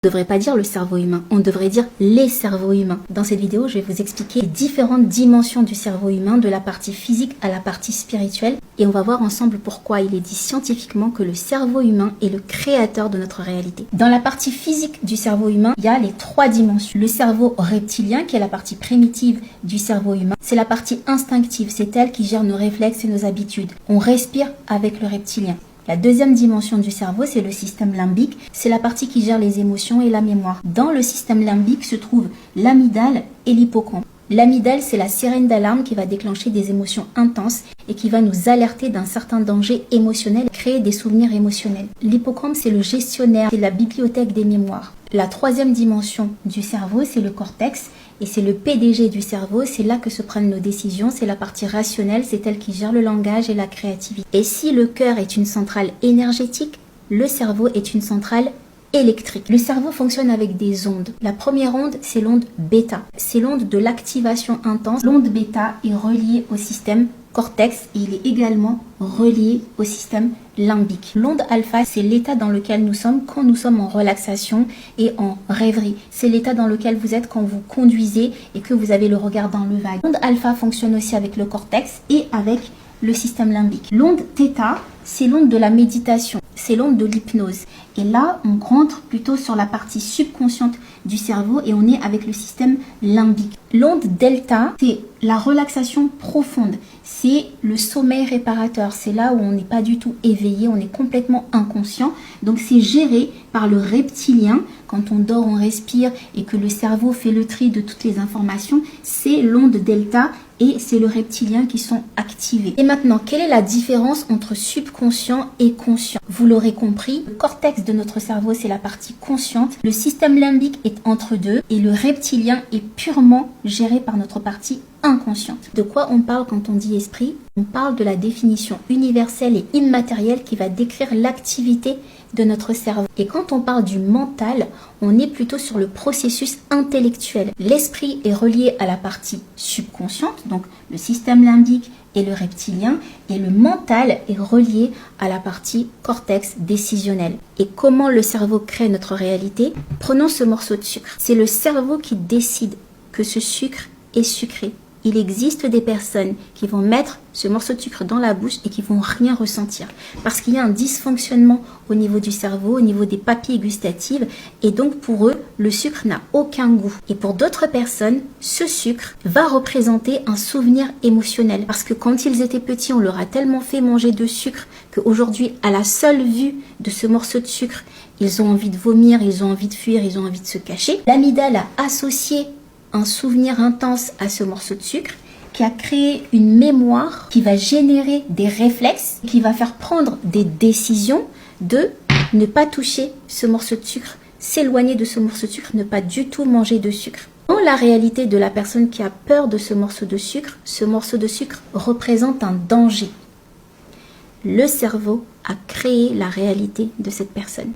On ne devrait pas dire le cerveau humain, on devrait dire les cerveaux humains. Dans cette vidéo, je vais vous expliquer les différentes dimensions du cerveau humain, de la partie physique à la partie spirituelle, et on va voir ensemble pourquoi il est dit scientifiquement que le cerveau humain est le créateur de notre réalité. Dans la partie physique du cerveau humain, il y a les 3 dimensions. Le cerveau reptilien, qui est la partie primitive du cerveau humain, c'est la partie instinctive, c'est elle qui gère nos réflexes et nos habitudes. On respire avec le reptilien. La deuxième dimension du cerveau, c'est le système limbique. C'est la partie qui gère les émotions et la mémoire. Dans le système limbique se trouvent l'amygdale et l'hippocampe. L'amygdale, c'est la sirène d'alarme qui va déclencher des émotions intenses et qui va nous alerter d'un certain danger émotionnel, créer des souvenirs émotionnels. L'hippocampe, c'est le gestionnaire, c'est la bibliothèque des mémoires. La troisième dimension du cerveau, c'est le cortex. Et c'est le PDG du cerveau, c'est là que se prennent nos décisions, c'est la partie rationnelle, c'est elle qui gère le langage et la créativité. Et si le cœur est une centrale énergétique, le cerveau est une centrale électrique. Le cerveau fonctionne avec des ondes. La première onde, c'est l'onde bêta. C'est l'onde de l'activation intense. L'onde bêta est reliée au système cortex et il est également relié au système limbique. L'onde alpha, c'est l'état dans lequel nous sommes quand nous sommes en relaxation et en rêverie. C'est l'état dans lequel vous êtes quand vous conduisez et que vous avez le regard dans le vague. L'onde alpha fonctionne aussi avec le cortex et avec le système limbique. L'onde θ, c'est l'onde de la méditation, c'est l'onde de l'hypnose. Et là, on rentre plutôt sur la partie subconsciente du cerveau et on est avec le système limbique. L'onde delta, c'est la relaxation profonde, c'est le sommeil réparateur. C'est là où on n'est pas du tout éveillé, on est complètement inconscient. Donc c'est géré par le reptilien. Quand on dort, on respire et que le cerveau fait le tri de toutes les informations, c'est l'onde delta et c'est le reptilien qui sont activés. Et maintenant, quelle est la différence entre subconscient et conscient? Vous l'aurez compris, le cortex de notre cerveau, c'est la partie consciente. Le système limbique est entre deux et le reptilien est purement géré par notre partie inconsciente. De quoi on parle quand on dit esprit? On parle de la définition universelle et immatérielle qui va décrire l'activité de notre cerveau. Et quand on parle du mental, on est plutôt sur le processus intellectuel. L'esprit est relié à la partie subconsciente, donc le système limbique et le reptilien, et le mental est relié à la partie cortex décisionnel. Et comment le cerveau crée notre réalité? Prenons ce morceau de sucre. C'est le cerveau qui décide que ce sucre est sucré. Il existe des personnes qui vont mettre ce morceau de sucre dans la bouche et qui vont rien ressentir. Parce qu'il y a un dysfonctionnement au niveau du cerveau, au niveau des papilles gustatives. Et donc pour eux, le sucre n'a aucun goût. Et pour d'autres personnes, ce sucre va représenter un souvenir émotionnel. Parce que quand ils étaient petits, on leur a tellement fait manger de sucre qu'aujourd'hui, à la seule vue de ce morceau de sucre, ils ont envie de vomir, ils ont envie de fuir, ils ont envie de se cacher. L'amygdale a associé un souvenir intense à ce morceau de sucre qui a créé une mémoire qui va générer des réflexes, qui va faire prendre des décisions de ne pas toucher ce morceau de sucre, s'éloigner de ce morceau de sucre, ne pas du tout manger de sucre. Dans la réalité de la personne qui a peur de ce morceau de sucre représente un danger. Le cerveau a créé la réalité de cette personne.